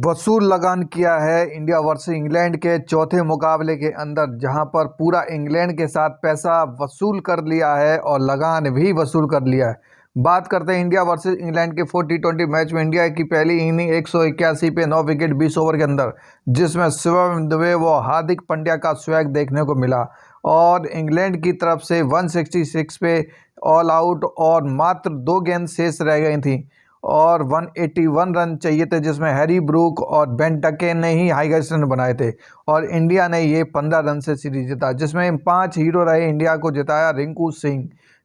वसूल लगान किया है इंडिया वर्सेस इंग्लैंड के चौथे मुकाबले के अंदर, जहां पर पूरा इंग्लैंड के साथ पैसा वसूल कर लिया है और लगान भी वसूल कर लिया है। बात करते हैं इंडिया वर्सेस इंग्लैंड के 4T20 मैच में। इंडिया की पहली इनिंग 181 पे 9 विकेट 20 ओवर के अंदर, जिसमें शिवम दुबे व हार्दिक पांड्या का स्वैग देखने को मिला। और इंग्लैंड की तरफ से 166 पे ऑल आउट और मात्र 2 गेंद शेष रह गई थी और 181 रन चाहिए थे, जिसमें हैरी ब्रूक और बेन टके ने ही हाईएस्ट रन बनाए थे और इंडिया ने ये 15 रन से सीरीज जीता, जिसमें 5 हीरो रहे। इंडिया को जिताया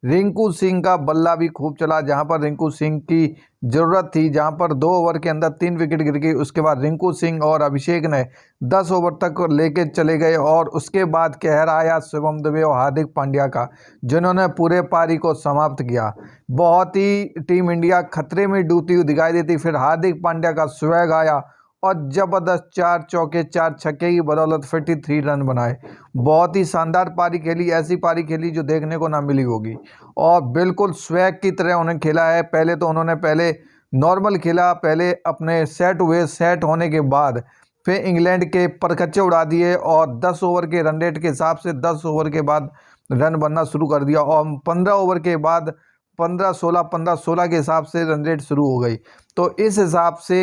रिंकू सिंह का बल्ला भी खूब चला, जहां पर रिंकू सिंह की ज़रूरत थी, जहां पर 2 ओवर के अंदर 3 विकेट गिर गई। उसके बाद रिंकू सिंह और अभिषेक ने 10 ओवर तक लेके चले गए और उसके बाद कहर आया शिवम दुबे और हार्दिक पांड्या का, जिन्होंने पूरे पारी को समाप्त किया। बहुत ही टीम इंडिया खतरे में डूबती हुई दिखाई देती। फिर हार्दिक पांड्या का स्वैग आया और जबरदस्त 4 चौके 4 छक्के की बदौलत 53 रन बनाए। बहुत ही शानदार पारी खेली, ऐसी पारी खेली जो देखने को ना मिली होगी और बिल्कुल स्वैग की तरह उन्हें खेला है। पहले तो उन्होंने नॉर्मल खेला, पहले अपने सेट होने के बाद फिर इंग्लैंड के परखच्चे उड़ा दिए और 10 ओवर के रन रेट के हिसाब से 10 ओवर के बाद रन बनना शुरू कर दिया और 15 ओवर के बाद 15-16 के हिसाब से रन रेट शुरू हो गई। तो इस हिसाब से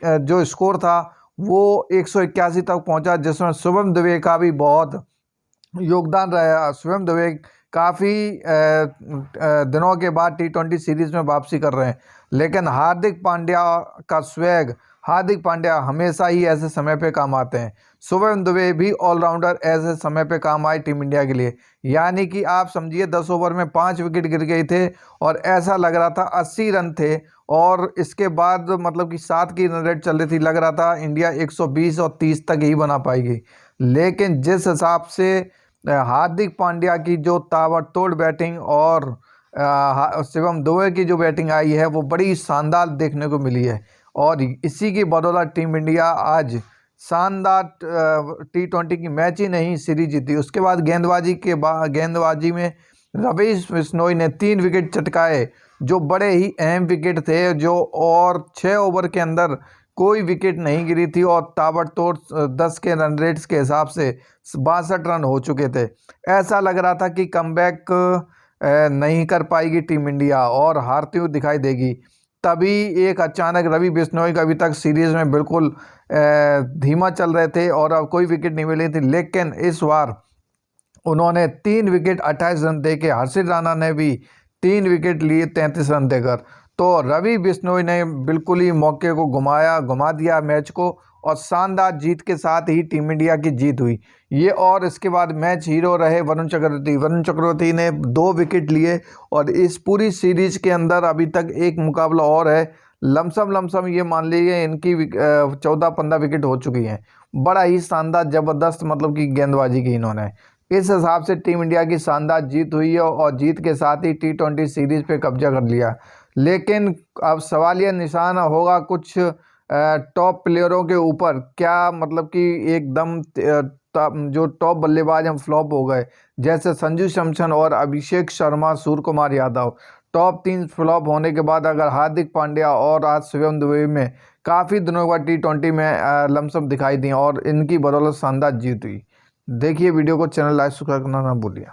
जो स्कोर था वो 181 तक पहुंचा, जिसमें शुभम दुबे का भी बहुत योगदान रहा। शुभम दुबे काफ़ी दिनों के बाद T20 सीरीज में वापसी कर रहे हैं, लेकिन हार्दिक पांड्या हमेशा ही ऐसे समय पे काम आते हैं। शुभम दुबे भी ऑलराउंडर ऐसे समय पे काम आए टीम इंडिया के लिए। यानी कि आप समझिए 10 ओवर में 5 विकेट गिर गए थे और ऐसा लग रहा था 80 रन थे और इसके बाद मतलब कि 7 की रन रेट चल रही थी। लग रहा था इंडिया 120 और 30 तक ही बना पाएगी, लेकिन जिस हिसाब से हार्दिक पांड्या की जो ताबड़तोड़ बैटिंग और शिवम दुबे की जो बैटिंग आई है वो बड़ी शानदार देखने को मिली है और इसी की बदौलत टीम इंडिया आज शानदार T20 की मैच ही नहीं सीरीज जीती। उसके बाद गेंदबाजी में रवि बिश्नोई ने 3 विकेट चटकाए, जो बड़े ही अहम विकेट थे, जो और 6 ओवर के अंदर कोई विकेट नहीं गिरी थी और ताबड़तोड़ 10 के रन रेट्स के हिसाब से 62 रन हो चुके थे। ऐसा लग रहा था कि कमबैक नहीं कर पाएगी टीम इंडिया और हारती हुई दिखाई देगी। तभी एक अचानक रवि बिश्नोई का अभी तक सीरीज में बिल्कुल धीमा चल रहे थे और अब कोई विकेट नहीं मिली थी, लेकिन इस बार उन्होंने 3 विकेट 28 रन देके, हर्षित राणा ने भी 3 विकेट लिए 33 रन देकर। तो रवि बिश्नोई ने बिल्कुल ही मौके को घुमा दिया मैच को और शानदार जीत के साथ ही टीम इंडिया की जीत हुई ये। और इसके बाद मैच हीरो रहे वरुण चक्रवर्ती ने 2 विकेट लिए और इस पूरी सीरीज के अंदर अभी तक एक मुकाबला और है। लमसम ये मान लीजिए इनकी 14-15 विकेट हो चुकी हैं। बड़ा ही शानदार ज़बरदस्त मतलब कि गेंदबाजी की इन्होंने। इस हिसाब से टीम इंडिया की शानदार जीत हुई है और जीत के साथ ही T20 सीरीज पे कब्जा कर लिया। लेकिन अब सवालिया निशान होगा कुछ टॉप प्लेयरों के ऊपर, क्या मतलब कि एकदम जो टॉप बल्लेबाज हम फ्लॉप हो गए, जैसे संजू सैमसन और अभिषेक शर्मा, सूर्य कुमार यादव। टॉप 3 फ्लॉप होने के बाद अगर हार्दिक पांड्या और आज शिवम दुबे में काफ़ी दिनों बाद T20 में लमसम दिखाई दी और इनकी बदौलत शानदार जीत हुई। देखिए वीडियो को, चैनल लाइक सब्सक्राइब करना ना भूलिए।